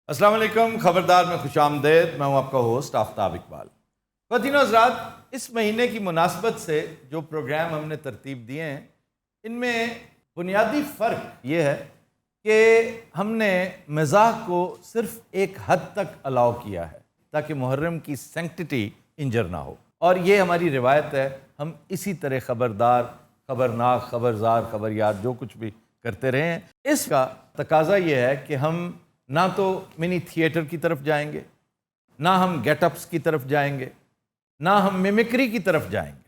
السلام علیکم، خبردار میں خوش آمدید۔ میں ہوں آپ کا ہوسٹ آفتاب اقبال۔ خواتین و حضرات، اس مہینے کی مناسبت سے جو پروگرام ہم نے ترتیب دیے ہیں ان میں بنیادی فرق یہ ہے کہ ہم نے مزاح کو صرف ایک حد تک الاؤ کیا ہے تاکہ محرم کی سینکٹیٹی انجر نہ ہو، اور یہ ہماری روایت ہے۔ ہم اسی طرح خبردار، خبرناک، خبرزار، خبریات جو کچھ بھی کرتے رہے ہیں۔ اس کا تقاضا یہ ہے کہ ہم نہ تو منی تھیٹر کی طرف جائیں گے، نہ ہم گیٹ اپس کی طرف جائیں گے، نہ ہم میمکری کی طرف جائیں گے،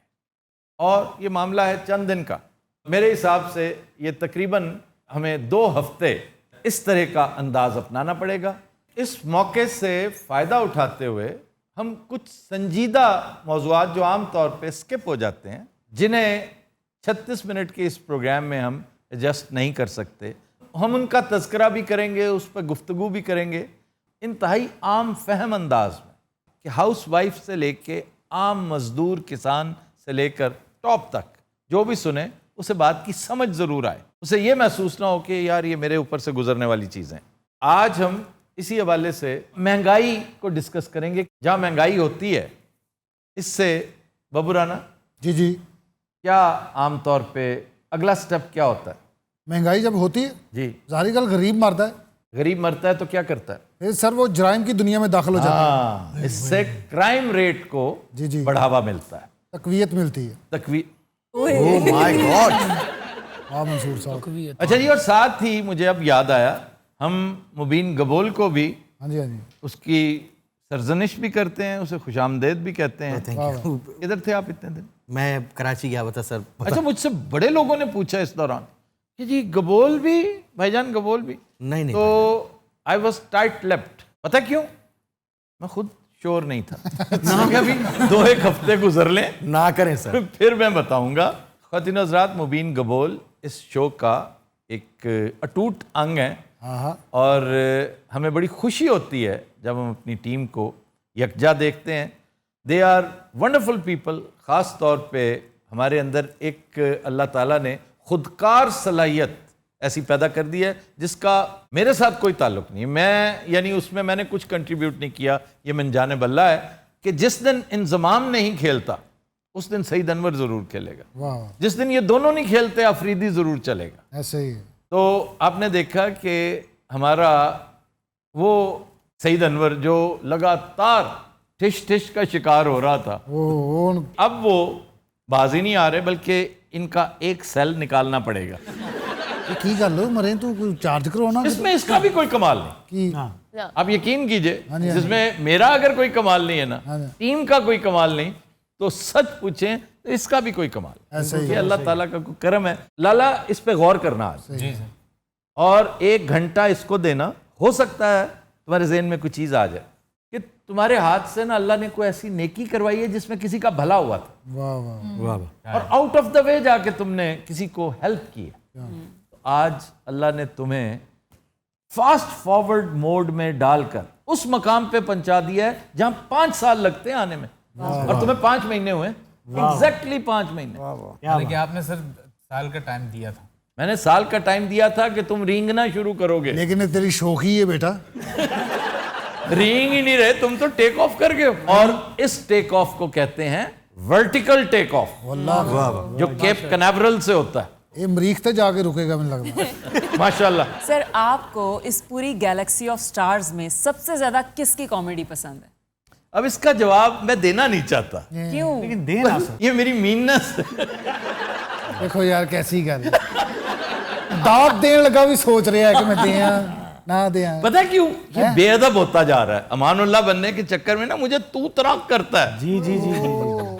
اور یہ معاملہ ہے چند دن کا۔ میرے حساب سے یہ تقریباً ہمیں 2 ہفتے اس طرح کا انداز اپنانا پڑے گا۔ اس موقع سے فائدہ اٹھاتے ہوئے ہم کچھ سنجیدہ موضوعات جو عام طور پہ سکپ ہو جاتے ہیں، جنہیں 36 منٹ کے اس پروگرام میں ہم ایڈجسٹ نہیں کر سکتے، ہم ان کا تذکرہ بھی کریں گے، اس پہ گفتگو بھی کریں گے انتہائی عام فہم انداز میں، کہ ہاؤس وائف سے لے کے عام مزدور، کسان سے لے کر ٹاپ تک جو بھی سنے اسے بات کی سمجھ ضرور آئے، اسے یہ محسوس نہ ہو کہ یار یہ میرے اوپر سے گزرنے والی چیزیں۔ آج ہم اسی حوالے سے مہنگائی کو ڈسکس کریں گے۔ جہاں مہنگائی ہوتی ہے اس سے ببو رانا جی کیا عام طور پہ اگلا سٹیپ کیا ہوتا ہے؟ مہنگائی جب ہوتی ہے جی، ظاہری گل غریب مرتا ہے، غریب مرتا ہے تو کیا کرتا ہے؟ پھر سر وہ جرائم کی دنیا میں داخل ہو جاتا اس سے کرائم ریٹ کو جی بڑھاوا ملتا ہے، تقویت ملتی ہے۔ اوہ مائی گاڈ۔ ہاں منصور صاحب، اچھا جی، اور ساتھ ہی مجھے اب یاد آیا، ہم مبین گبول کو بھی ہاں جی اس کی سرزنش بھی کرتے ہیں، اسے خوش آمدید بھی کہتے ہیں۔ ادھر تھے آپ اتنے دن؟ میں کراچی گیا ہوا تھا سر۔ اچھا، مجھ سے بڑے لوگوں نے پوچھا اس دوران کہ جی گبول بھی، بھائی جان گبول بھی؟ نہیں تو آئی واز ٹائٹ لیپٹ۔ پتہ کیوں؟ میں خود شور نہیں تھا۔ ابھی 2-1 ہفتے گزر لیں نہ کریں سر، پھر میں بتاؤں گا۔ خواتین و حضرات، مبین گبول اس شو کا ایک اٹوٹ انگ ہے، اور ہمیں بڑی خوشی ہوتی ہے جب ہم اپنی ٹیم کو یکجا دیکھتے ہیں۔ They are wonderful people. خاص طور پہ ہمارے اندر ایک اللہ تعالیٰ نے خودکار صلاحیت ایسی پیدا کر دی ہے جس کا میرے ساتھ کوئی تعلق نہیں۔ یعنی اس میں نے کچھ کنٹریبیوٹ نہیں کیا، یہ من جانب اللہ ہے کہ جس دن انضمام نہیں کھیلتا اس دن سعید انور ضرور کھیلے گا، جس دن یہ دونوں نہیں کھیلتے آفریدی ضرور چلے گا۔ ایسے ہی ہے۔ تو آپ نے دیکھا کہ ہمارا وہ سعید انور جو لگاتار ٹھش ٹھش کا شکار ہو رہا تھا، اب وہ بازی نہیں آ رہے، بلکہ ان کا ایک سیل نکالنا پڑے گا۔ کی کر لو مرے تو چارج کروانا، اس میں اس کا بھی کوئی کمال نہیں۔ آپ یقین کیجئے، جس میں میرا اگر کوئی کمال نہیں ہے نا، ٹیم کا کوئی کمال نہیں، تو سچ پوچھیں تو اس کا بھی کوئی کمال ہے، کہ اللہ تعالیٰ کا کوئی کرم ہے۔ لالا اس پہ غور کرنا آج، اور 1 گھنٹہ اس کو دینا۔ ہو سکتا ہے تمہارے ذہن میں کوئی چیز آ جائے کہ تمہارے ہاتھ سے نا اللہ نے کوئی ایسی نیکی کروائی ہے جس میں کسی کا بھلا ہوا تھا، اور آؤٹ آف دا وے جا کے تم نے کسی کو ہیلپ کی ہے۔ آج اللہ نے تمہیں فاسٹ فارورڈ موڈ میں ڈال کر اس مقام پہ پہنچا دیا ہے جہاں 5 سال لگتے ہیں آنے میں، اور تمہیں 5 مہینے ہوئے، ایگزیکٹلی 5 مہینے۔ لیکن آپ نے سر سال کا ٹائم دیا تھا۔ میں نے سال کا ٹائم دیا تھا کہ تم رینگنا شروع کرو گے، لیکن تیری شوخی ہے بیٹا، رینگ ہی نہیں رہے تم، تو ٹیک آف کر گئے، اور اس ٹیک آف کو کہتے ہیں ورٹیکل ٹیک آف، جو کیپ کنیورل سے ہوتا ہے۔ یہ مریخ تے جا کے رکے گا، مجھے لگتا ہے۔ ماشاءاللہ۔ سر، آپ کو اس پوری گیلیکسی آف سٹارز میں سب سے زیادہ کس کی کامیڈی پسند ہے؟ اب اس کا جواب میں دینا نہیں چاہتا، کیوں؟ لیکن دینا سر، یہ میری میننس ہے۔ دیکھو یار کیسی گل ہے، داد دین لگا بھی سوچ رہا ہے کہ میں دیا نہ دیا۔ پتہ کیوں؟ یہ بے ادب ہوتا جا رہا ہے، امان اللہ بننے کے چکر میں نا مجھے تو تراک کرتا ہے۔ جی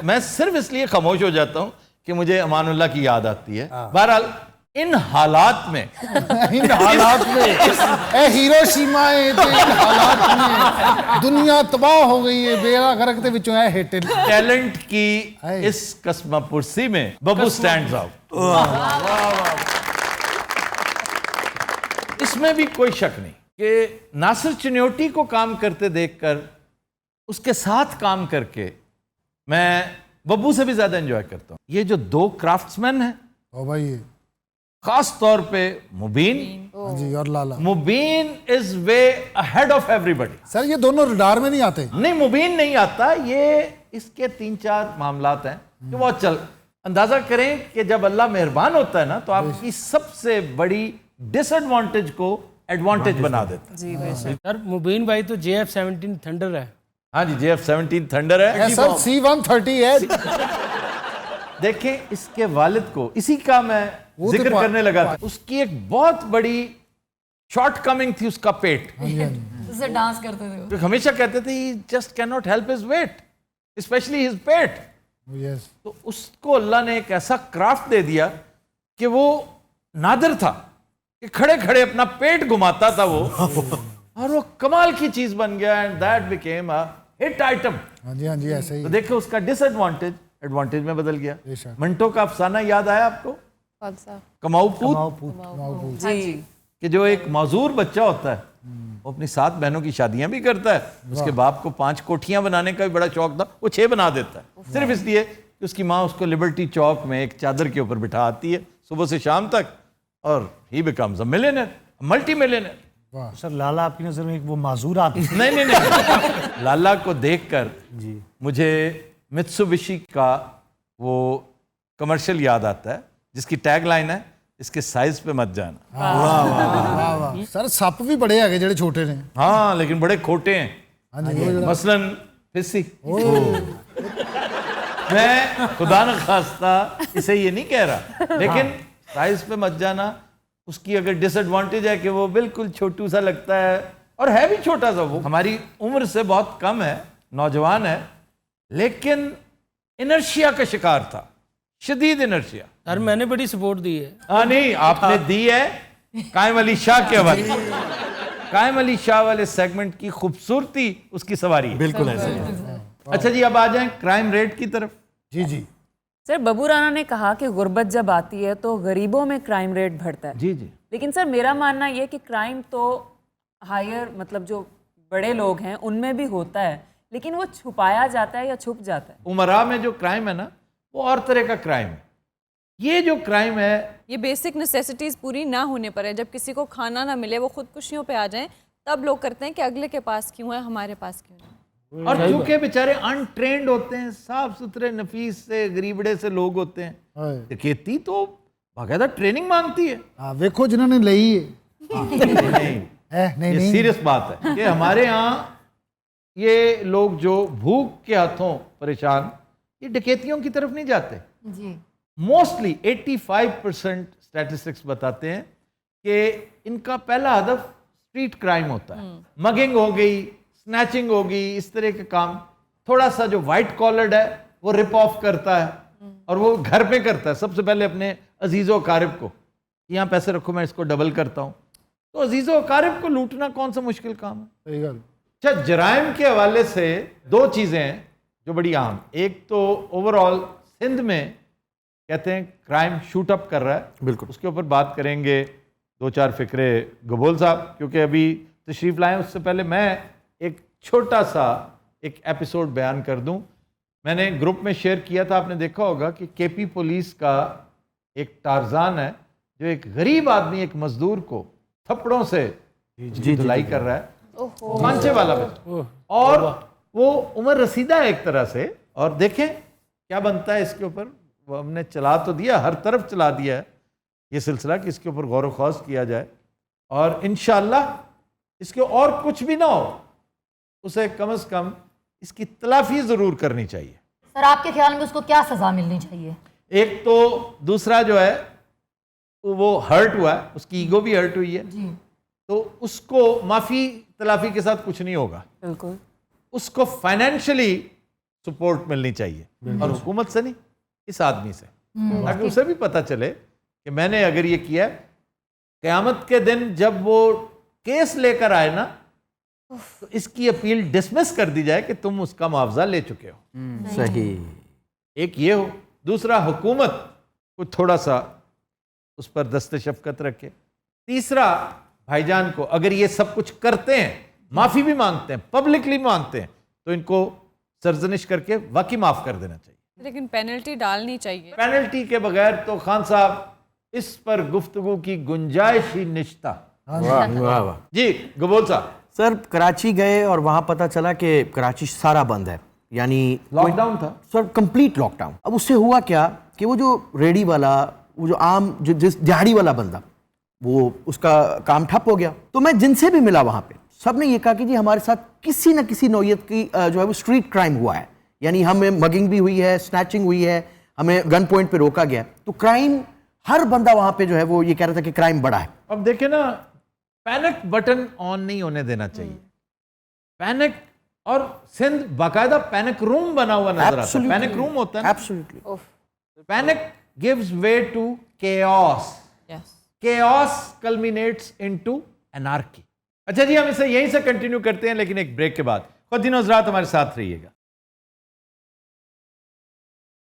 میں صرف اس لیے خاموش ہو جاتا ہوں کہ مجھے امان اللہ کی یاد آتی ہے۔ بہرحال ان حالات میں اے ہیروشیما ہے، ان حالات میں دنیا تباہ ہو گئی ہے، بیڑا غرق دے وچوں اے ہٹ ٹیلنٹ کی اس قسمہ پرسی میں ببو سٹینڈز آؤٹ۔ اس میں بھی کوئی شک نہیں کہ ناصر چنیوٹی کو کام کرتے دیکھ کر، اس کے ساتھ کام کر کے، میں ببو سے بھی زیادہ انجوائے کرتا ہوں۔ یہ جو 2 کرافٹس مین ہیں، او بھائی خاص طور پہ مبین. جی اور لالا. مبین از وے اہیڈ آف ایوری بڈی. سر یہ دونوں رڈار میں نہیں آتے. نہیں مبین نہیں آتا. یہ اس کے 3-4 معاملات ہیں جو بہت اندازہ کریں کہ جب اللہ مہربان ہوتا ہے نا تو آپ کی سب سے بڑی ڈس ایڈوانٹیج کو ایڈوانٹیج بنا دیتا ہے. جی بے شک. سر مبین بھائی تو JF-17 تھنڈر ہے. ہاں جی JF-17 تھنڈر ہے. سر C-130 ہے. دیکھیں اس کے والد کو اسی کا میں ذکر کرنے لگا تھا. اس کی ایک بہت بڑی شارٹ کمنگ تھی اس کا پیٹ. اس سے ڈانس کرتے تھے. ہمیشہ کہتے تھے he just cannot help his weight especially his پیٹ. تو اس کو اللہ نے ایک ایسا کرافٹ دے دیا کہ وہ نادر تھا کہ کھڑے کھڑے اپنا پیٹ گھماتا تھا وہ اور وہ کمال کی چیز بن گیا. And that became a hit item. ہاں جی ایسے ہی. تو دیکھیں اس کا ڈس ایڈوانٹیج میں بدل گیا. منٹو کا افسانہ یاد آیا آپ کو؟ کماؤ پوت. جی کہ جو ایک معذور بچہ ہوتا ہے وہ اپنی 7 بہنوں کی شادیاں بھی کرتا ہے. اس کے باپ کو 5 کوٹھیاں بنانے کا بھی بڑا شوق تھا, وہ 6 بنا دیتا ہے صرف اس لیے کہ اس کی ماں اس کو لبرٹی چوک میں ایک چادر کے اوپر بٹھا آتی ہے صبح سے شام تک, اور he becomes a millionaire, multi millionaire. سر لالا آپ کی نظر میں ایک وہ معذور آدمی؟ نہیں لالا کو دیکھ کر مجھے متسوبشی کا وہ کمرشل یاد آتا ہے جس کی ٹیگ لائن ہے اس کے سائز پہ مت جانا. سر سپ بھی بڑے آگے جڑے چھوٹے نے. ہاں لیکن بڑے کھوٹے ہیں. مثلاً پسی. میں خدا نخواستہ اسے یہ نہیں کہہ رہا لیکن سائز پہ مت جانا. اس کی اگر ڈس ایڈوانٹیج ہے کہ وہ بالکل چھوٹو سا لگتا ہے اور ہے بھی چھوٹا سا. وہ ہماری عمر سے بہت کم ہے, نوجوان ہے, لیکن انرشیا کا شکار تھا, شدید انرشیا. سر میں نے بڑی سپورٹ دی ہے. ہاں نہیں آپ نے دی ہے قائم علی شاہ کے حوالے. قائم علی شاہ والے سیگمنٹ کی خوبصورتی اس کی سواری ہے. بالکل ایسے. اچھا جی اب آ جائیں کرائم ریٹ کی طرف. جی سر ببو رانا نے کہا کہ غربت جب آتی ہے تو غریبوں میں کرائم ریٹ بڑھتا ہے. جی لیکن سر میرا ماننا یہ کہ کرائم تو ہائر مطلب جو بڑے لوگ ہیں ان میں بھی ہوتا ہے لیکن وہ چھپایا جاتا ہے یا چھپ جاتا ہے. عمرہ میں جو کرائم ہے نا وہ اور طرح کا کرائم ہے. یہ جو کرائم ہے یہ بیسک نیسیسٹیز پوری نہ ہونے پر ہے. جب کسی کو کھانا نہ ملے وہ خودکشیوں پہ آ جائیں تب لوگ کرتے ہیں کہ اگلے کے پاس کیوں ہے, ہمارے پاس کیوں ہے. اور چونکہ بیچارے انٹرینڈ ہوتے ہیں, صاف ستھرے نفیس سے غریبڑے سے لوگ ہوتے ہیں. ڈکیتی تو باقاعدہ ٹریننگ مانگتی ہے. ویکھو جنہوں نے لئی ہے. یہ سیریس بات ہے کہ ہمارے ہاں یہ لوگ جو بھوک کے ہاتھوں پریشان یہ ڈکیتیوں کی طرف نہیں جاتے. جی موسٹلی 85% اسٹیٹسٹکس بتاتے ہیں کہ ان کا پہلا ہدف اسٹریٹ کرائم ہوتا ہے. مگنگ ہو گئی, سنیچنگ ہو گئی, اس طرح کے کام. تھوڑا سا جو وائٹ کالرڈ ہے وہ رپ آف کرتا ہے اور وہ گھر پہ کرتا ہے. سب سے پہلے اپنے عزیز و اقارب کو یہاں پیسے رکھو میں اس کو ڈبل کرتا ہوں. تو عزیز و اقارب کو لوٹنا کون سا مشکل کام ہے. صحیح گل. اچھا جرائم کے حوالے سے 2 چیزیں ہیں جو بڑی اہم. ایک تو اوور آل سندھ میں کہتے ہیں کرائم شوٹ اپ کر رہا ہے. بالکل اس کے اوپر بات کریں گے 2-4 فکرے گبول صاحب کیونکہ ابھی تشریف لائیں. اس سے پہلے میں ایک چھوٹا سا ایک ایپیسوڈ بیان کر دوں. میں نے گروپ میں شیئر کیا تھا, آپ نے دیکھا ہوگا کہ KP پولیس کا ایک ٹارزان ہے جو ایک غریب آدمی ایک مزدور کو تھپڑوں سے دھلائی کر رہا ہے. کانچے والا بچہ, اور وہ عمر رسیدہ ہے ایک طرح سے. اور دیکھیں کیا بنتا ہے اس کے اوپر. وہ ہم نے چلا تو دیا, ہر طرف چلا دیا ہے یہ سلسلہ کہ اس کے اوپر غور و خوض کیا جائے اور انشاءاللہ اس کے اور کچھ بھی نہ ہو اسے کم از کم اس کی تلافی ضرور کرنی چاہیے. سر آپ کے خیال میں اس کو کیا سزا ملنی چاہیے؟ ایک تو دوسرا جو ہے وہ ہرٹ ہوا ہے, اس کی ایگو بھی ہرٹ ہوئی ہے جی تو اس کو معافی تلافی کے ساتھ کچھ نہیں ہوگا. بالکل اس کو فائنینشلی سپورٹ ملنی چاہیے اور حکومت سے نہیں, اس آدمی سے, تاکہ اسے بھی پتہ چلے کہ میں نے اگر یہ کیا قیامت کے دن جب وہ کیس لے کر آئے نا تو اس کی اپیل ڈسمس کر دی جائے کہ تم اس کا معاوضہ لے چکے ہو. صحیح. ایک یہ ہو. دوسرا حکومت کو تھوڑا سا اس پر دست شفقت رکھے. تیسرا بھائی جان کو اگر یہ سب کچھ کرتے ہیں, معافی بھی مانگتے ہیں, پبلکلی مانگتے ہیں, تو ان کو سرزنش کر کے واقعی معاف کر دینا چاہیے. لیکن پینلٹی ڈالنی چاہیے. پینلٹی کے بغیر تو خان صاحب اس پر گفتگو کی گنجائش ہی نشتا. واہ واہ. جی گبول صاحب. سر کراچی گئے اور وہاں پتہ چلا کہ کراچی سارا بند ہے, یعنی لاک ڈاؤن تھا سر, کمپلیٹ لاک ڈاؤن. اب اس سے ہوا کیا کہ وہ جو ریڈی والا, وہ جو عام جس دیہڑی والا بندہ, وہ اس کا کام ٹھپ ہو گیا. تو میں جن سے بھی ملا وہاں پہ سب نے یہ کہا کہ جی ہمارے ساتھ کسی نہ کسی نوعیت کی جو ہے وہ اسٹریٹ کرائم ہوا ہے, یعنی ہمیں مگنگ بھی ہوئی ہے, سنیچنگ ہوئی ہے, ہمیں گن پوائنٹ پہ روکا گیا. تو کرائم, ہر بندہ وہاں پہ جو ہے وہ یہ کہہ رہا تھا کہ کرائم بڑا ہے. اب دیکھیں نا, پینک بٹن آن نہیں ہونے دینا چاہیے. پینک, اور سندھ باقاعدہ پینک روم بنا ہوا نظر آتا ہے. پینک روم ہوتا ہے نا, absolutely. Panic gives way to chaos. chaos culminates into anarchy. اچھا جی, ہم اسے یہیں سے کنٹینیو کرتے ہیں لیکن ایک بریک کے بعد. خواتین و حضرات ہمارے ساتھ رہیے گا.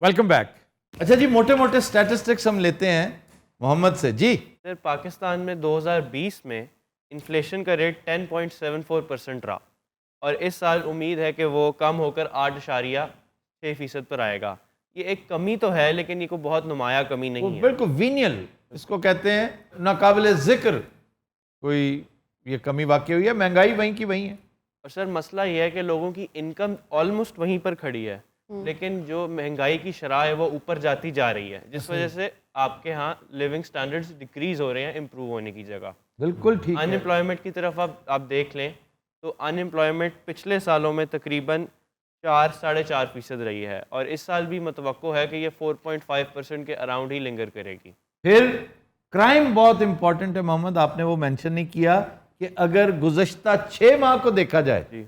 Welcome back. اچھا جی, موٹے موٹے اسٹیٹسٹکس ہم لیتے ہیں محمد سے. جی سر, پاکستان میں 2020 میں انفلیشن کا ریٹ 10.74% رہا, اور اس سال امید ہے کہ وہ کم ہو کر 8.6% پر آئے گا. یہ ایک کمی تو ہے لیکن یہ کوئی بہت نمایاں کمی نہیں ہے. بالکل وینیل اس کو کہتے ہیں, ناقابل ذکر کوئی یہ کمی واقع ہوئی ہے. مہنگائی وہیں کی وہیں ہے. اور سر مسئلہ یہ ہے کہ لوگوں کی انکم آلموسٹ وہیں پر کھڑی ہے, لیکن جو مہنگائی کی شرح ہے وہ اوپر جاتی جا رہی ہے, جس وجہ سے آپ کے ہاں لیونگ سٹینڈرڈز ڈکریز ہو رہے ہیں امپروو ہونے کی جگہ. بالکل ٹھیک ہے. ان امپلائمنٹ کی طرف آپ دیکھ لیں تو ان امپلائمنٹ پچھلے سالوں میں تقریباً 4-4.5% رہی ہے, اور اس سال بھی متوقع ہے کہ یہ 4.5% کے اراؤنڈ ہی لنگر کرے گی. پھر کرائم بہت امپورٹنٹ ہے محمد, آپ نے وہ مینشن نہیں کیا کہ اگر گزشتہ 6 ماہ کو دیکھا جائے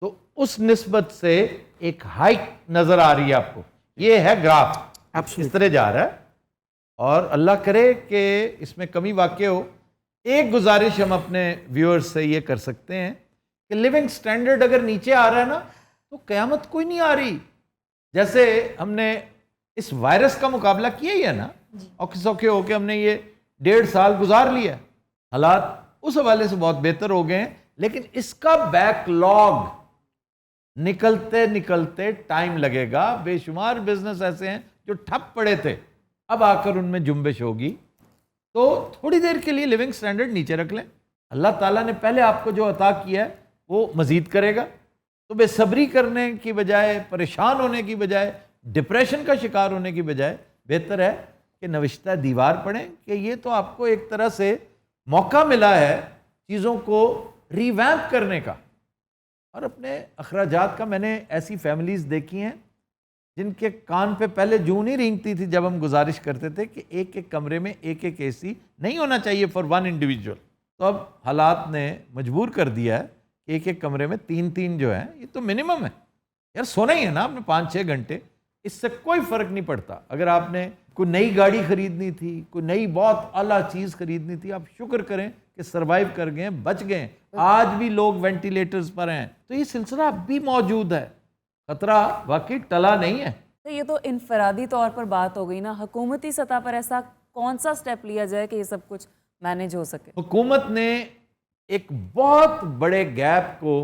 تو اس نسبت سے ایک ہائک نظر آ رہی ہے آپ کو. یہ ہے گراف اس طرح جا رہا ہے, اور اللہ کرے کہ اس میں کمی واقع ہو. ایک گزارش ہم اپنے ویورز سے یہ کر سکتے ہیں کہ لیونگ سٹینڈرڈ اگر نیچے آ رہا ہے نا تو قیامت کوئی نہیں آ رہی. جیسے ہم نے اس وائرس کا مقابلہ کیا ہی ہے نا, اوکھے سوکھے ہو کے ہم نے یہ 1.5 سال گزار لیا. حالات اس حوالے سے بہت بہتر ہو گئے ہیں, لیکن اس کا بیک لاگ نکلتے نکلتے ٹائم لگے گا. بے شمار بزنس ایسے ہیں جو ٹھپ پڑے تھے, اب آ کر ان میں جنبش ہوگی. تو تھوڑی دیر کے لیے لیونگ سٹینڈرڈ نیچے رکھ لیں. اللہ تعالیٰ نے پہلے آپ کو جو عطا کیا ہے وہ مزید کرے گا. تو بے صبری کرنے کی بجائے, پریشان ہونے کی بجائے, ڈپریشن کا شکار ہونے کی بجائے بہتر ہے کہ نوشتہ دیوار پڑھیں کہ یہ تو آپ کو ایک طرح سے موقع ملا ہے چیزوں کو ریویمپ کرنے کا. اور اپنے اخراجات کا, میں نے ایسی فیملیز دیکھی ہیں جن کے کان پہ پہلے جوں نہیں رینگتی تھی جب ہم گزارش کرتے تھے کہ ایک ایک کمرے میں ایک ایک اے سی نہیں ہونا چاہیے فار ون انڈیویجول. تو اب حالات نے مجبور کر دیا ہے کہ ایک ایک کمرے میں 3 جو ہیں, یہ تو منیمم ہے. یار سونا ہی ہے نا آپ نے 5-6 گھنٹے, اس سے کوئی فرق نہیں پڑتا. اگر آپ نے کوئی نئی گاڑی خریدنی تھی, کوئی نئی بہت اعلیٰ چیز خریدنی تھی, آپ شکر کریں کہ سروائیو کر گئے, بچ گئے. آج بھی لوگ وینٹیلیٹرز پر ہیں, تو یہ سلسلہ اب بھی موجود ہے. خطرہ واقعی ٹلا نہیں ہے. یہ تو انفرادی طور پر بات ہو گئی نا, حکومتی سطح پر ایسا کون سا سٹیپ لیا جائے کہ یہ سب کچھ مینیج ہو سکے؟ حکومت نے ایک بہت بڑے گیپ کو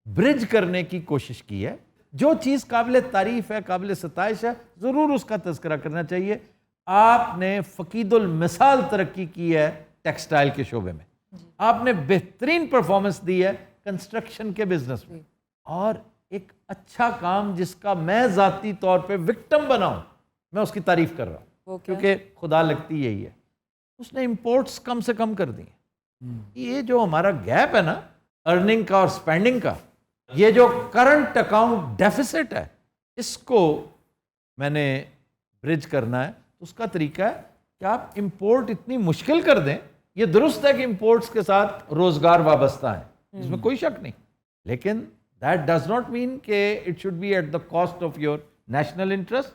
برج کرنے کی کوشش کی ہے. جو چیز قابل تعریف ہے, قابل ستائش ہے, ضرور اس کا تذکرہ کرنا چاہیے. آپ نے فقید المثال ترقی کی ہے ٹیکسٹائل کے شعبے میں, آپ نے بہترین پرفارمنس دی ہے کنسٹرکشن کے بزنس میں, اور ایک اچھا کام جس کا میں ذاتی طور پہ وکٹم بنا ہوں, میں اس کی تعریف کر رہا ہوں کیونکہ خدا لگتی یہی ہے. اس نے امپورٹس کم سے کم کر دی ہیں. یہ جو ہمارا گیپ ہے نا ارننگ کا اور سپینڈنگ کا, یہ جو کرنٹ اکاؤنٹ ڈیفیسٹ ہے, اس کو میں نے برج کرنا ہے. اس کا طریقہ ہے کہ آپ امپورٹ اتنی مشکل کر دیں. یہ درست ہے کہ امپورٹس کے ساتھ روزگار وابستہ ہیں, اس میں کوئی شک نہیں, لیکن دیٹ ڈز ناٹ مین کہ it should be at the cost of your national interest.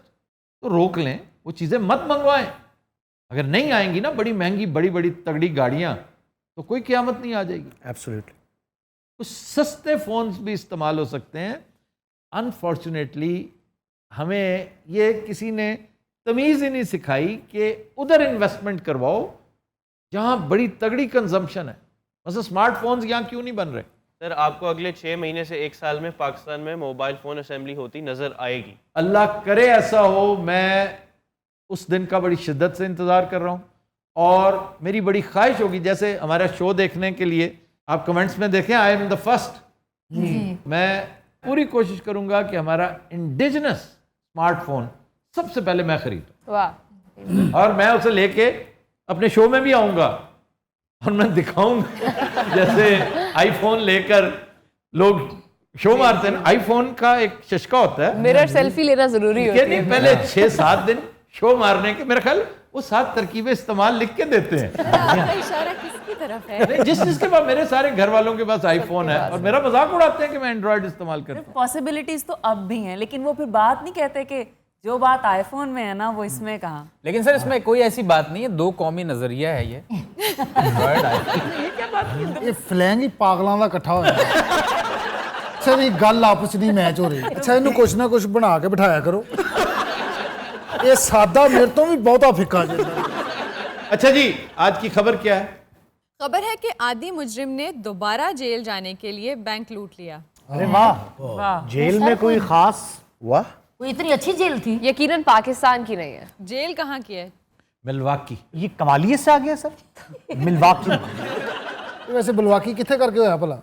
تو روک لیں, وہ چیزیں مت منگوائیں. اگر نہیں آئیں گی نا بڑی مہنگی بڑی بڑی تگڑی گاڑیاں, تو کوئی قیامت نہیں آ جائے گی. ایبسلیوٹلی. کچھ سستے فونز بھی استعمال ہو سکتے ہیں. انفارچونیٹلی ہمیں یہ کسی نے تمیز ہی نہیں سکھائی کہ ادھر انویسٹمنٹ کرواؤ جہاں بڑی تگڑی کنزمپشن ہے. مثلا اسمارٹ فونز یہاں کیوں نہیں بن رہے؟ سر آپ کو اگلے 6 مہینے سے 1 سال میں پاکستان میں موبائل فون اسمبلی ہوتی نظر آئے گی. اللہ کرے ایسا ہو. میں اس دن کا بڑی شدت سے انتظار کر رہا ہوں، اور میری بڑی خواہش ہوگی جیسے ہمارا شو دیکھنے کے لیے آپ کمنٹس میں دیکھیں آئی ایم دا فرسٹ، میں پوری کوشش کروں گا کہ ہمارا انڈیجنس اسمارٹ فون سب سے پہلے میں خریدوں، واہ، اور میں اسے لے کے اپنے شو میں بھی آؤں گا اور میں دکھاؤں گا جیسے آئی فون لے کر لوگ شو مارتے ہیں نا، آئی فون کا ایک ششکا ہوتا ہے مرر سیلفی لینا ضروری کہ نہیں، پہلے 6-7 دن شو مارنے کے، میرا خیال وہ 7 ترکیبیں استعمال لکھ کے دیتے ہیں، اشارہ کس کی طرف ہے؟ جس کے پاس، میرے سارے گھر والوں کے پاس آئی فون ہے اور میرا مذاق اڑاتے ہیں کہ میں اینڈرائڈ استعمال کرتا ہوں۔ پاسبلٹیز تو اب بھی ہیں، لیکن وہ پھر بات نہیں کہتے کہ جو بات آئی فون میں ہے نا وہ اس میں کہاں۔ لیکن سر اس میں کوئی ایسی بات نہیں ہے، 2 قومی نظریہ ہے یہ۔ یہ فلینگ ہی پاگلاں دا اکٹھا ہوا ہے۔ اچھا بھی گل آپس نہیں میچ ہو رہی، اچھا انہوں کچھ نہ کچھ بنا کے بٹھایا کرو، یہ سادہ میرے تو بھی بہتا پھکا جائے۔ اچھا جی، آج کی خبر کیا ہے؟ خبر ہے کہ عادی مجرم نے دوبارہ جیل جانے کے لیے بینک لوٹ لیا۔ ارے واہ، جیل میں کوئی خاص واہ، کوئی اتنی اچھی جیل تھی؟ یقیناً پاکستان کی نہیں ہے۔ جیل کہاں کی ہے؟ ملواکی۔ یہ کمالیت سے آ گیا سر، ملواکی۔ ویسے بلواکی کتنے کر کے ہویا بھلا؟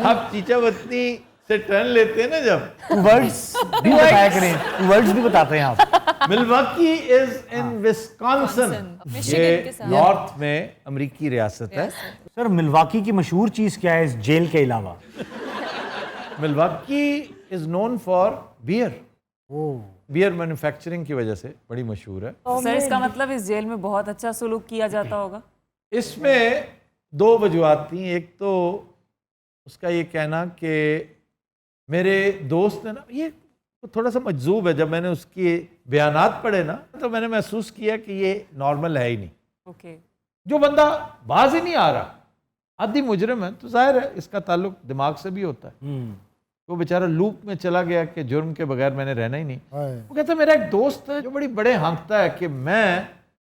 آپ چیچا وطنی سے ٹرن لیتے ہیں نا جب، ورڈز بھی بتایا کریں، ورڈز بھی بتاتے ہیں آپ۔ ملواکی از ان وسکانسن، یہ نارتھ میں امریکی ریاست ہے۔ سر ملواکی کی مشہور چیز کیا ہے اس جیل کے علاوہ؟ Milwaukee is known for beer, beer manufacturing کی وجہ سے بڑی مشہور ہے۔ سر اس کا مطلب اس جیل میں بہت اچھا سلوک کیا جاتا ہوگا؟ اس میں 2 وجوہات تھیں، ایک تو اس کا یہ کہنا کہ میرے دوست نے نا، یہ تھوڑا سا مجذوب ہے، جب میں نے اس کے بیانات پڑھے نا تو میں نے محسوس کیا کہ یہ نارمل ہے ہی نہیں۔ اوکے، جو بندہ باز ہی نہیں آ رہا، عادی مجرم ہے، تو ظاہر ہے اس کا تعلق دماغ سے بھی ہوتا ہے۔ وہ بیچارہ لوپ میں چلا گیا کہ جرم کے بغیر میں نے رہنا ہی نہیں۔ وہ کہتا ہے میرا ایک دوست ہے جو بڑے ہانکتا ہے کہ میں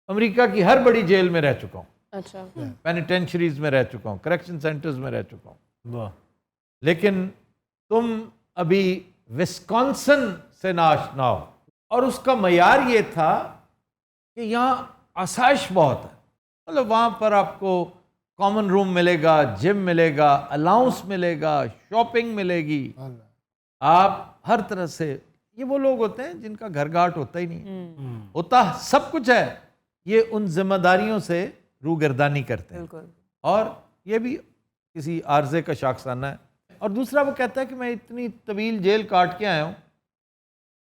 امریکہ کی ہر بڑی جیل میں رہ چکا ہوں، اچھا، پینیٹینشریز میں رہ چکا ہوں، کریکشن سینٹرز میں رہ چکا ہوں، لیکن تم ابھی وسکانسن سے ناشنا ہو۔ اور اس کا معیار یہ تھا کہ یہاں آسائش بہت ہے، مطلب وہاں پر آپ کو کامن روم ملے گا، جم ملے گا، الاؤنس ملے گا، شاپنگ ملے گی، آپ ہر طرح سے، یہ وہ لوگ ہوتے ہیں جن کا گھر گھاٹ ہوتا ہی نہیں، ہوتا سب کچھ ہے، یہ ان ذمہ داریوں سے روگردانی کرتے ہیں، اور یہ بھی کسی عارضے کا شاخسانہ ہے۔ اور دوسرا وہ کہتا ہے کہ میں اتنی طویل جیل کاٹ کے آیا ہوں،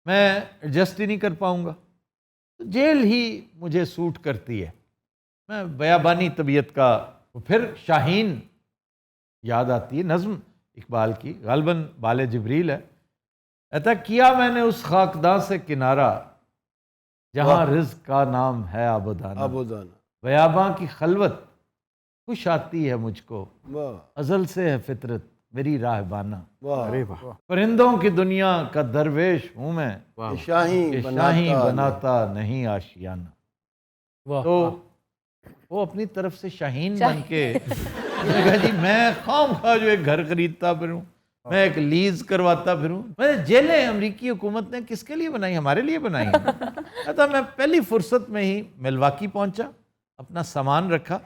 میں ایڈجسٹ ہی نہیں کر پاؤں گا، جیل ہی مجھے سوٹ کرتی ہے، میں بیابانی طبیعت کا۔ پھر شاہین یاد آتی ہے نظم اقبال کی، غالباً بال جبریل ہے، کہتا کیا میں نے اس خاکداں سے کنارہ جہاں رزق کا نام ہے آبودانہ، بیاباں کی خلوت خوش آتی ہے مجھ کو، ازل سے ہے فطرت میری راہبانہ، پرندوں کی دنیا کا درویش ہوں میں، شاہین بناتا نہیں آشیانہ۔ تو وہ اپنی طرف سے شاہین بن کے کہا جی میں خام خواہ جو ایک گھر خریدتا پھروں، میں ایک لیز کرواتا پھروں، میں جیلیں امریکی حکومت نے کس کے لیے بنائی؟ ہمارے لیے بنائی ہیں۔ کہتا میں پہلی فرصت میں ہی ملواکی پہنچا، اپنا سامان رکھا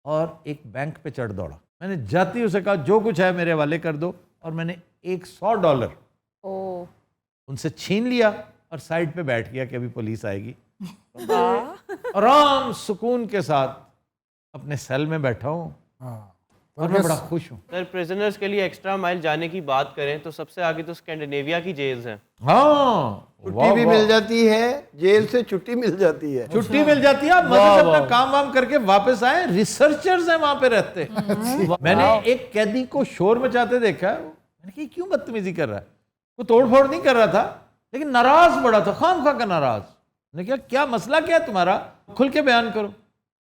اور ایک بینک پہ چڑھ دوڑا، میں نے جاتی اسے کہا جو کچھ ہے میرے حوالے کر دو، اور میں نے $100 ان سے چھین لیا اور سائڈ پہ بیٹھ گیا کہ ابھی پولیس آئے گی، آرام سکون کے ساتھ اپنے سیل میں بیٹھا ہوں اور میں بڑا خوش ہوں۔ سر پریزنرز کے لیے ایکسٹرا مائل جانے کی بات کریں تو سب سے آگے تو اسکینڈینیویا کی جیلز ہیں۔ ہاں، چھٹی بھی مل جاتی ہے، جیل سے چھٹی مل جاتی ہے، چھٹی مل جاتی ہے، آپ مزے سے اپنا کام وام کر کے واپس آئے، ریسرچرز ہیں وہاں پہ رہتے ہیں۔ میں نے ایک قیدی کو شور مچاتے دیکھا ہے، میں نے کہا کیوں بدتمیزی کر رہا ہے؟ وہ توڑ پھوڑ نہیں کر رہا تھا لیکن ناراض بڑا تھا، خام خواہ کا ناراض۔ میں نے کہا کیا مسئلہ کیا ہے تمہارا، کھل کے بیان کرو۔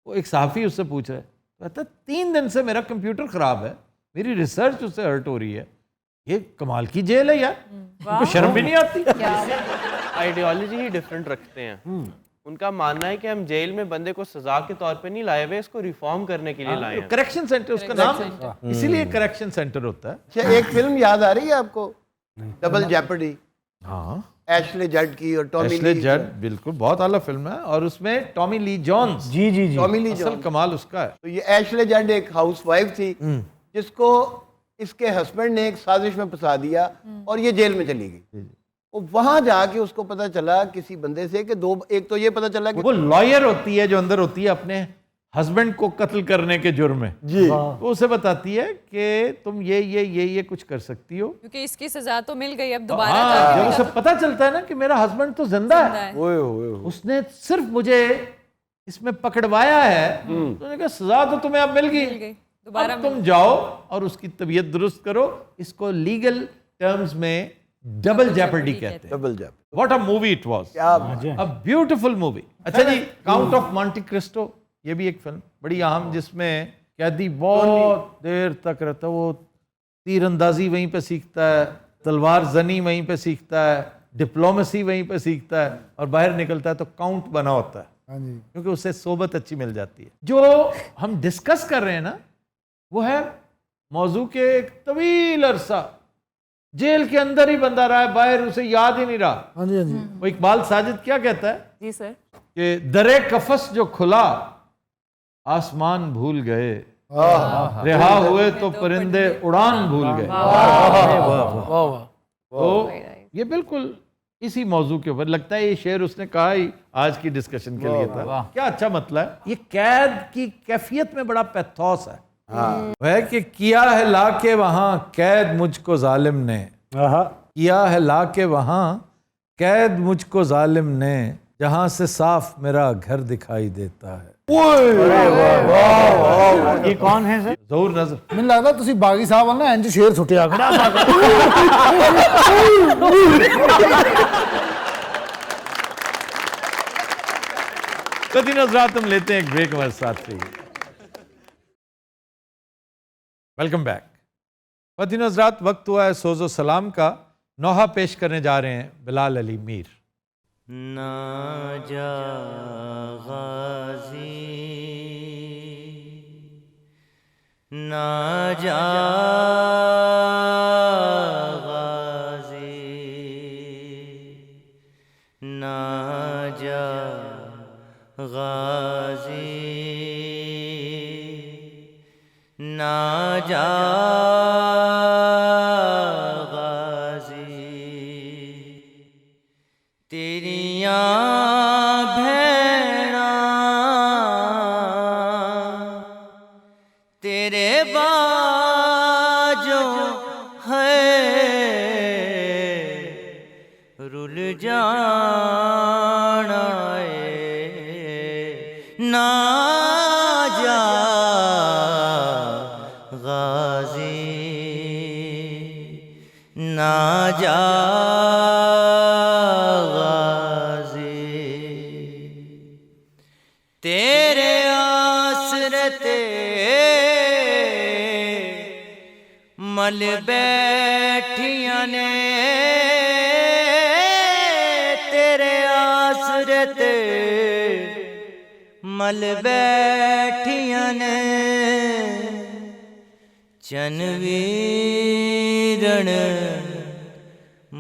وہ ایک صحافی اس سے پوچھ رہا ہے، کہتا 3 دن سے میرا کمپیوٹر خراب ہے، میری ریسرچ اس سے ہرٹ ہو رہی ہے، یہ کمال کی جیل ہے یار، ان کو شرم بھی نہیں آتی۔ آئیڈیالوجی ہی ڈفرینٹ رکھتے ہیں، ان کا ماننا ہے کہ ہم جیل میں بندے کو سزا کے طور پہ نہیں لائے ہوئے، اس کو ریفارم کرنے کے لیے لائے ہیں۔ کریکشن سینٹر اس کا نام، اسی لیے کریکشن سینٹر ہوتا ہے۔ اچھا ایک فلم یاد آ رہی ہے آپ کو، ڈبل جیپرڈی؟ ہاں ایشلے جڈ کی اور ٹامی ایشلے لی جڈ بالکل بہت اعلیٰ فلم ہے، اور اس میں ٹامی لی جونز، جی جی جی ٹامی لی اصل جون. کمال اس کا ہے. تو یہ ایشلے جڈ ایک ہاؤس وائف تھی جس کو اس کے ہسبینڈ نے ایک سازش میں پھنسا دیا اور یہ جیل میں چلی گئی. وہاں جا کے اس کو پتا چلا کسی بندے سے کہ ایک تو یہ پتا چلا کہ وہ لائر ہوتی ہے جو اندر ہوتی ہے اپنے ہسبینڈ کو قتل کرنے کے جرم میں، جی وہ اسے بتاتی ہے کہ تم یہ کچھ کر سکتی ہو. کیونکہ اس کی سزا تو مل گئی، اب دوبارہ ہاں، جا جب کے اسے پتا چلتا ہے نا کہ میرا ہسبینڈ تو زندہ ہے، اس نے صرف مجھے اس میں پکڑوایا ہے، تو انہوں نے کہا سزا تو تمہیں اب مل گئی، دوبارہ اب تم جاؤ اور اس کی طبیعت درست کرو. اس کو لیگل ٹرمز میں ڈبل جیپرڈی کہتے ہیں. ڈبل جب what a movie it was, a beautiful movie. اچھا جی، کاؤنٹ آف مونٹی کرسٹو، یہ بھی ایک فلم بڑی اہم، جس میں قیدی بہت دیر تک رہتا ہے، وہ تیر اندازی وہیں پہ سیکھتا ہے، تلوار زنی وہیں پہ سیکھتا ہے، ڈپلومیسی وہیں پہ سیکھتا ہے، اور باہر نکلتا ہے تو کاؤنٹ بنا ہوتا ہے کیونکہ اسے صحبت اچھی مل جاتی ہے. جو ہم ڈسکس کر رہے ہیں نا وہ ہے موضوع کے ایک طویل عرصہ جیل کے اندر ہی بندہ رہا ہے، باہر اسے یاد ہی نہیں رہا. ہاں جی ہاں جی. وہ اقبال ساجد کیا کہتا ہے جی سر، کہ درے قفس جو کھلا آسمان بھول گئے، رہا ہوئے تو پرندے اڑان بھول گئے. تو یہ بالکل اسی موضوع کے اوپر لگتا ہے یہ شعر اس نے کہا ہی آج کی ڈسکشن کے لیے تھا. کیا اچھا مطلب ہے. یہ قید کی کیفیت میں بڑا پیتھوس ہے، وہ ہے کہ کیا ہے لا کے وہاں قید مجھ کو ظالم نے، کیا ہے لا کے وہاں قید مجھ کو ظالم نے، جہاں سے صاف میرا گھر دکھائی دیتا ہے. یہ کون ہے سر؟ ظہور نظر. ਮੈਨੂੰ ਲੱਗਦਾ ਤੁਸੀਂ ਬਾਗੀ ਸਾਹਿਬ ਵੱਲ ਨਾ ਇੰਜ ਸ਼ੇਰ ਸੁੱਟਿਆ ਖੜਾ قدیم حضرات، ہم لیتے ہیں ایک بریک، ہمارے ساتھ رہیے. Welcome back. قدیم حضرات، وقت ہوا ہے سوز و سلام کا. نوحہ پیش کرنے جا رہے ہیں بلال علی میر. ناجا غازی ناجا غازی ناجا غازی ناجا مل بیٹھیاں نے تیرے آسرے تے مل بیٹھیاں نے چنویرن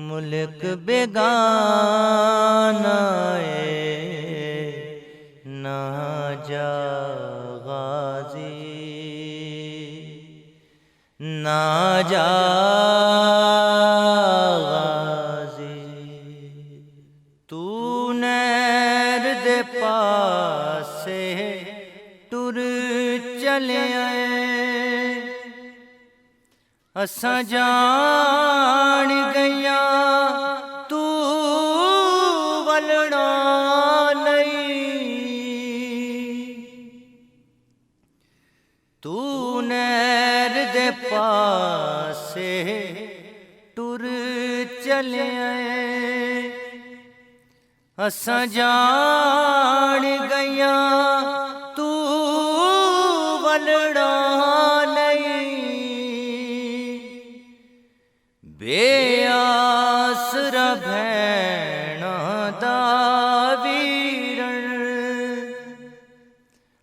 ملک بیگانہ نہ جا غازی نہ جا غازی تو نہر دے پاسے ٹر چلے آئے اساں جان گئیاں تو ولنا نہیں تو نہر دے پاسے ٹر چلے آئے اساں جان گئیاں تو ولنا بے آسرا بھینا دا ویرن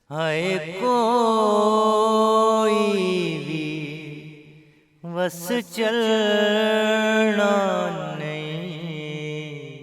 ہائے کوئی بھی وس چلنا نہیں. بہت بہت شکریہ. نہیں. بہت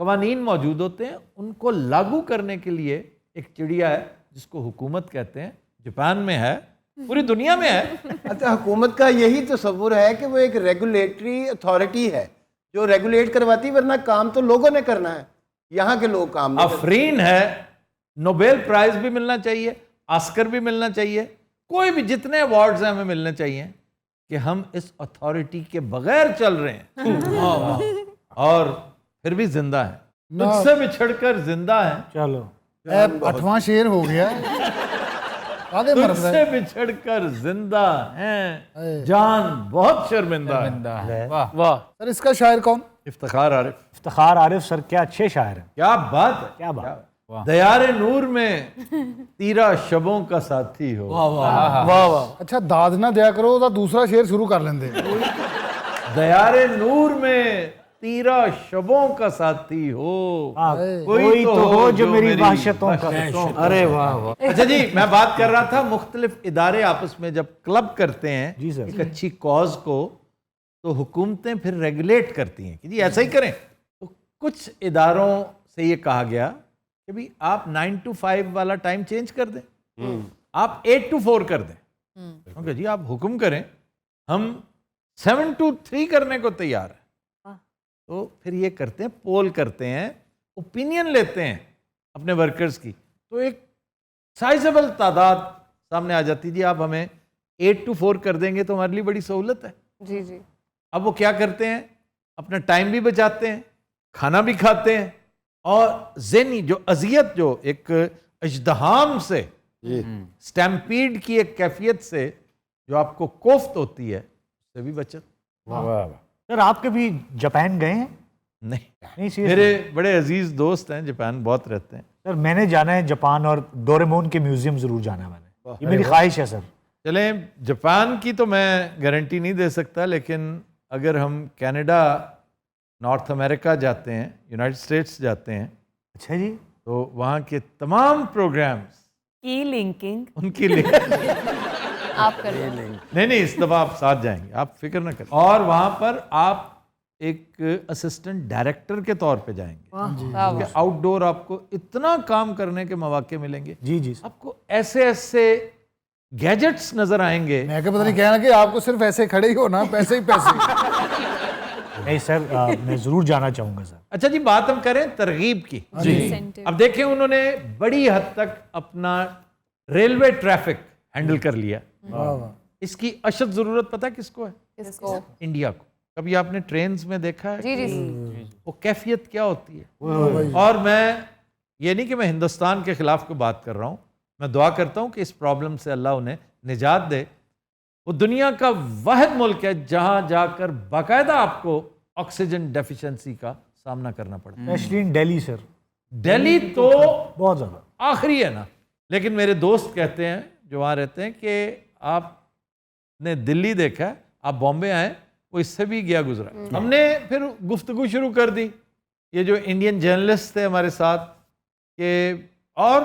قوانین موجود ہوتے ہیں، ان کو لاگو کرنے کے لیے ایک چڑیا ہے جس کو حکومت کہتے ہیں، جاپان میں ہے، پوری دنیا میں ہے. اچھا، حکومت کا یہی تصور ہے کہ وہ ایک ریگولیٹری اتھارٹی ہے جو ریگولیٹ کرواتی، ورنہ کام تو لوگوں نے کرنا ہے، یہاں کے لوگ کام نہیں کرتے. آفرین ہے، نوبیل پرائز بھی ملنا چاہیے، آسکر بھی ملنا چاہیے، کوئی بھی جتنے ایوارڈز ہیں ہمیں ملنے چاہیے کہ ہم اس اتھارٹی کے بغیر چل رہے ہیں اور پھر بھی زندہ ہیں، تجھ سے بچھڑ کر زندہ ہیں. چلو 8واں شعر ہو گیا. تجھ سے بچھڑ کر زندہ ہیں، جان بہت شرمندہ ہے. واہ سر اس کا شاعر کون؟ افتخار عارف. افتخار عارف سر کیا اچھے شاعر ہیں. کیا بات ہے، کیا بات. دیار نور میں تیرا شبوں کا ساتھی ہو. واہ واہ. اچھا داد نہ دیا کرو تو دوسرا شعر شروع کر لیندے. دیار نور میں تیرا شبوں کا ساتھی ہو، کوئی تو ہو جو میری وحشتوں کا. ارے واہ واہ. اچھا جی، میں بات کر رہا تھا مختلف ادارے آپس میں جب کلب کرتے ہیں ایک اچھی کاز کو، تو حکومتیں پھر ریگولیٹ کرتی ہیں کہ جی ایسا ہی کریں. تو کچھ اداروں سے یہ کہا گیا کہ بھی آپ 9 to 5 والا ٹائم چینج کر دیں، آپ 8 to 4 کر دیں. کیونکہ جی آپ حکم کریں، ہم 7 to 3 کرنے کو تیار ہیں. تو پھر یہ کرتے ہیں، پول کرتے ہیں، اوپینین لیتے ہیں اپنے ورکرز کی، تو ایک سائزبل تعداد سامنے آ جاتی. جی آپ ہمیں 8 to 4 کر دیں گے تو ہمارے لیے بڑی سہولت ہے. جی جی. اب وہ کیا کرتے ہیں، اپنا ٹائم بھی بچاتے ہیں، کھانا بھی کھاتے ہیں، اور ذہنی جو اذیت، جو ایک اژدہام سے، سٹیمپیڈ کی ایک کیفیت سے جو آپ کو کوفت ہوتی ہے، اس سے بھی بچت. سر آپ کبھی جاپان گئے ہیں؟ نہیں، میرے بڑے عزیز دوست ہیں جاپان، بہت رہتے ہیں. سر میں نے جانا ہے جاپان، اور ڈوریمون کے میوزیم ضرور جانا ہے میں نے، یہ میری خواہش ہے سر. چلیں، جاپان کی تو میں گارنٹی نہیں دے سکتا، لیکن اگر ہم کینیڈا، نارتھ امریکہ جاتے ہیں، یونائٹڈ اسٹیٹس جاتے ہیں، اچھا جی، تو وہاں کے تمام پروگرامز کی لنکنگ ان کی لنک آپ کر لیں. نہیں اس دفعہ آپ ساتھ جائیں گے، آپ فکر نہ کریں. اور وہاں پر آپ ایک اسسٹنٹ ڈائریکٹر کے طور پہ جائیں گے، آؤٹ ڈور آپ کو اتنا کام کرنے کے مواقع ملیں گے. جی جی. آپ کو ایسے ایسے گیجٹس نظر آئیں گے. میں کہ پتہ نہیں کہنا کہ آپ کو صرف ایسے کھڑے ہی ہونا، پیسے ہی پیسے. نہیں سر، میں ضرور جانا چاہوں گا سر. اچھا جی، بات ہم کریں ترغیب کی. اب دیکھیں انہوں نے بڑی حد تک اپنا ریلوے ٹریفک ہینڈل کر لیا. اس کی اشد ضرورت پتہ کس کو ہے؟ انڈیا کو. کبھی آپ نے ٹرینز میں دیکھا ہے وہ کیفیت کیا ہوتی ہے؟ اور میں یہ نہیں کہ میں ہندوستان کے خلاف کوئی بات کر رہا ہوں، میں دعا کرتا ہوں کہ اس پرابلم سے اللہ انہیں نجات دے. وہ دنیا کا واحد ملک ہے جہاں جا کر باقاعدہ آپ کو آکسیجن ڈیفیشنسی کا سامنا کرنا پڑتا ہے. اسپیشلی ان دہلی سر. دہلی تو بہت زیادہ آخری ہے نا. لیکن میرے دوست کہتے ہیں جو وہاں رہتے ہیں کہ آپ نے دلی دیکھا ہے، آپ بامبے آئیں، وہ اس سے بھی گیا گزرا. ہم نے پھر گفتگو شروع کر دی، یہ جو انڈین جرنلسٹ تھے ہمارے ساتھ، کہ اور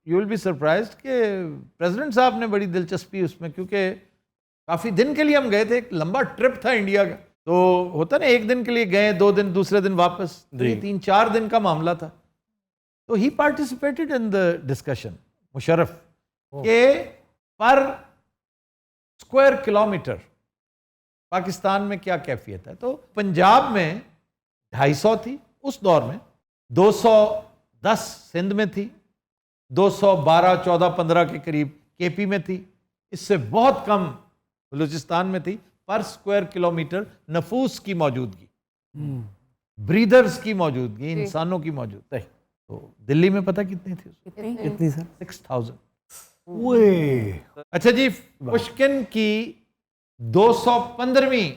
یو ول بی سرپرائزڈ کہ پریزیڈنٹ صاحب نے بڑی دلچسپی اس میں، کیونکہ کافی دن کے لیے ہم گئے تھے، ایک لمبا ٹرپ تھا انڈیا کا. تو ہوتا نا ایک دن کے لیے گئے، 2 دن، دوسرے دن واپس، 3-4 دن کا معاملہ تھا. تو he participated in the discussion, Musharraf, کہ پر اسکوائر کلومیٹر پاکستان میں کیا کیفیت ہے. تو پنجاب میں 250 تھی اس دور میں، 210 سندھ میں تھی، 212 14 15 کے قریب کے پی میں تھی، اس سے بہت کم بلوچستان میں تھی. پر اسکوائر کلومیٹر نفوس کی موجودگی، بریدرز کی موجودگی، انسانوں کی موجودگی. تو دلی میں پتہ کتنی تھی؟ کتنی سر؟ 6000. اوئے. اچھا جی، پشکن کی 215ویں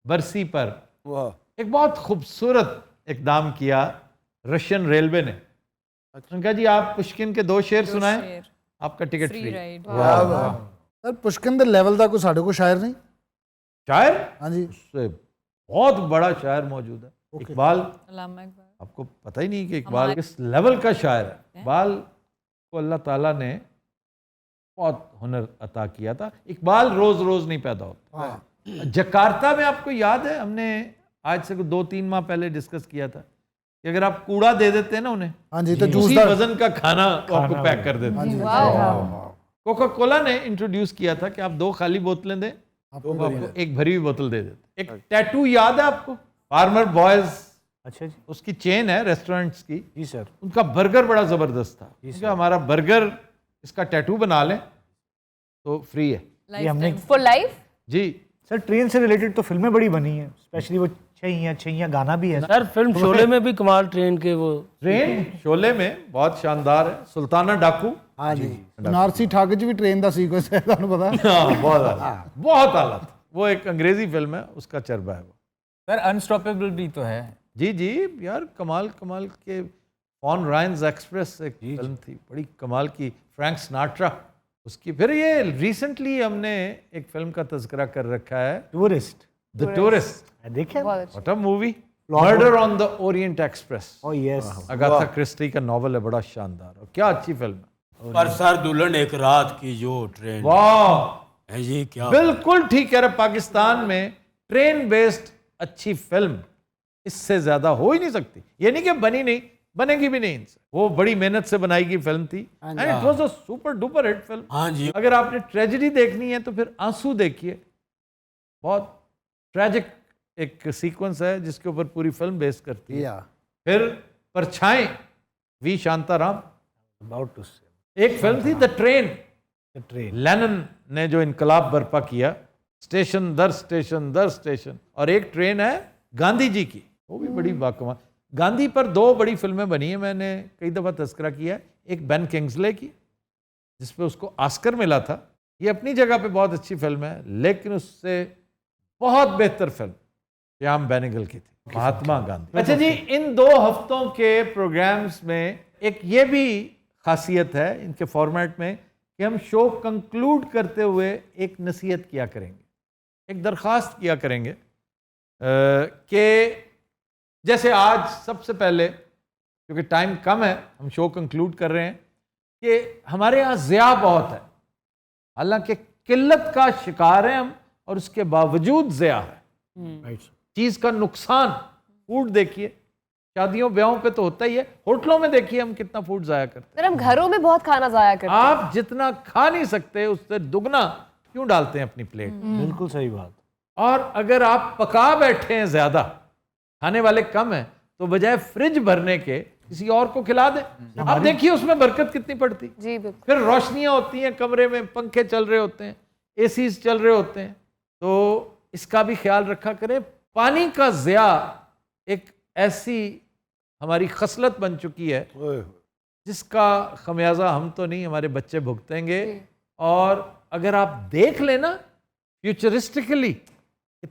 برسی پر ایک بہت خوبصورت اقدام کیا رشین ریلوے نے. انہوں نے کہا جی آپ پشکن کے 2 شعر سنائیں، آپ کا ٹکٹ فری. سر پشکن دے لیول دا کوئی ساڈے کو شاعر نہیں؟ شاعر؟ ہاں جی، اس سے بہت بڑا شاعر موجود ہے. اقبال، علامہ اقبال. آپ کو پتہ ہی نہیں کہ اقبال کس لیول کا شاعر ہے. اقبال کو اللہ تعالیٰ نے بہت ہنر عطا کیا تھا. اقبال روز روز نہیں پیدا ہوتا. جکارتا میں آپ کو یاد ہے ہم نے آج سے 2-3 ماہ پہلے ڈسکس کیا تھا کہ اگر آپ کوڑا دے دیتے ہیں نا انہیں، ہاں جی تو جوس اسی دا وزن کا کھانا وہ آپ کو پیک کر دیتے ہیں۔ کوکا کولا نے انٹروڈیوس کیا تھا کہ آپ 2 خالی بوتلیں دیں، وہ آپ کو 1 بھری ہوئی بوتل دے دیتے۔ ایک ٹیٹو یاد ہے آپ کو، فارمر بوائز، اچھا جی، اس کی چین ہے ریسٹورنٹس کی، جی سر، ان کا برگر بڑا زبردست تھا، کہ ہمارا برگر اس کا ٹیٹو بنا لیں تو فری ہے۔ یہ ہم نے فور لائف. جی سر ٹرین سے ریلیٹڈ تو فلمیں بڑی بنی ہیں، اسپیشلی وہ چھیاں گانا بھی ہے سر فلم شعلے میں بھی کمال ٹرین کے وہ ٹرین شعلے میں بہت شاندار ہے، سلطانہ ڈاکو، ہاں جی، بنارسی ٹھاگ چ بھی ٹرین دا سیکوینس ہے، تمہیں پتا؟ بہت اعلیٰ، بہت اعلیٰ تھا۔ وہ ایک انگریزی فلم ہے، اس کا چربہ ہے وہ۔ سر انسٹاپیبل بھی تو ہے۔ جی جی یار، کمال کے فون رائنز ایکسپریس ایک فلم تھی بڑی کمال کی، فرینک سناٹرا اس کی۔ پھر یہ ریسنٹلی ہم نے ایک فلم کا تذکرہ کر رکھا ہے، ٹورسٹ، دا ٹورسٹ، دیکھیں؟ What a movie, murder on the Orient Express, oh yes, Agatha Christie کا ناول ہے، بڑا شاندار اور کیا اچھی فلم ہے۔ پر سر دلہن ایک رات کی جو ٹرین، واہ یہ کیا بالکل ٹھیک کہہ رہے، پاکستان میں ٹرین بیسڈ اچھی فلم اس سے زیادہ ہو ہی نہیں سکتی۔ یہ نہیں کہ بنی نہیں، بنے گی بھی نہیں ان سے، وہ بڑی محنت سے بنائی گئی فلم تھی، and it was a super duper hit film. ہاں جی، اگر آپ نے ٹریجڈی دیکھنی ہے تو پھر آنسو دیکھیے، بہت ٹریجک ایک سیکوینس ہے جس کے اوپر پوری فلم بیس کرتی ہے۔ پھر پرچھائیں، وی شانتا رام، اباؤٹ ٹو سے ایک فلم تھی دا ٹرین، ٹرین، لینن نے جو انقلاب برپا کیا، اسٹیشن در اسٹیشن در اسٹیشن، اور ایک ٹرین ہے گاندھی جی کی، وہ بھی بڑی باکمال۔ گاندھی پر 2 بڑی فلمیں بنی ہیں، میں نے کئی دفعہ تذکرہ کیا ہے، ایک بین کنگزلے کی جس پہ اس کو آسکر ملا تھا، یہ اپنی جگہ پہ بہت اچھی فلم ہے، لیکن اس سے بہت بہتر فلم شیام بینگل کی تھی، مہاتما گاندھی۔ اچھا جی، ان 2 ہفتوں کے پروگرامز میں ایک یہ بھی خاصیت ہے ان کے فارمیٹ میں کہ ہم شو کنکلوڈ کرتے ہوئے ایک نصیحت کیا کریں گے، ایک درخواست کیا کریں گے کہ جیسے آج سب سے پہلے، کیونکہ ٹائم کم ہے، ہم شو کنکلوڈ کر رہے ہیں، کہ ہمارے ہاں ضیاع بہت ہے، حالانکہ قلت کا شکار ہیں ہم، اور اس کے باوجود ضیاع ہے، چیز کا نقصان۔ فوڈ دیکھیے، شادیوں بیاہوں پہ تو ہوتا ہی ہے، ہوٹلوں میں دیکھیے ہم کتنا فوڈ ضائع کرتے ہیں۔ سر ہم گھروں میں بہت کھانا ضائع کرتے ہیں، آپ جتنا کھا نہیں سکتے اس سے دگنا کیوں ڈالتے ہیں اپنی پلیٹ؟ بالکل صحیح بات۔ اور اگر آپ پکا بیٹھے ہیں زیادہ، کھانے والے کم ہیں، تو بجائے فریج بھرنے کے کسی اور کو کھلا دیں، آپ دیکھیے اس میں برکت کتنی پڑتی۔ جی بالکل۔ پھر روشنیاں ہوتی ہیں کمرے میں، پنکھے چل رہے ہوتے ہیں، اے سیز چل رہے ہوتے ہیں، تو اس کا بھی خیال رکھا کریں۔ پانی کا ضیاع ایک ایسی ہماری خصلت بن چکی ہے جس کا خمیازہ ہم تو نہیں، ہمارے بچے بھگتیں گے۔ اور اگر آپ دیکھ لیں نا فیوچرسٹکلی،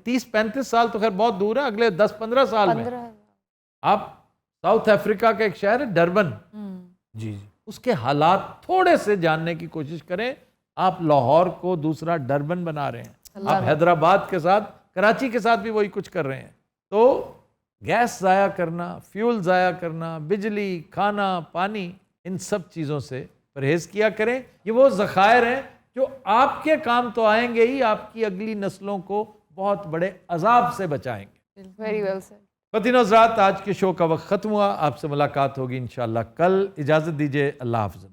30-35 سال تو خیر بہت دور ہے، اگلے 10-15 سال میں آپ ساؤتھ افریقہ کا ایک شہر ہے ڈربن، جی، اس کے حالات تھوڑے سے جاننے کی کوشش کریں۔ آپ لاہور کو دوسرا ڈربن بنا رہے ہیں، آپ حیدرآباد کے ساتھ، کراچی کے ساتھ بھی وہی کچھ کر رہے ہیں۔ تو گیس ضائع کرنا، فیول ضائع کرنا، بجلی، کھانا، پانی، ان سب چیزوں سے پرہیز کیا کریں۔ یہ وہ ذخائر ہیں جو آپ کے کام تو آئیں گے ہی، آپ کی اگلی نسلوں کو بہت بڑے عذاب سے بچائیں گے۔ Very well sir. خواتین و حضرات، آج کے شو کا وقت ختم ہوا، آپ سے ملاقات ہوگی انشاءاللہ کل۔ اجازت دیجیے، اللہ حافظ۔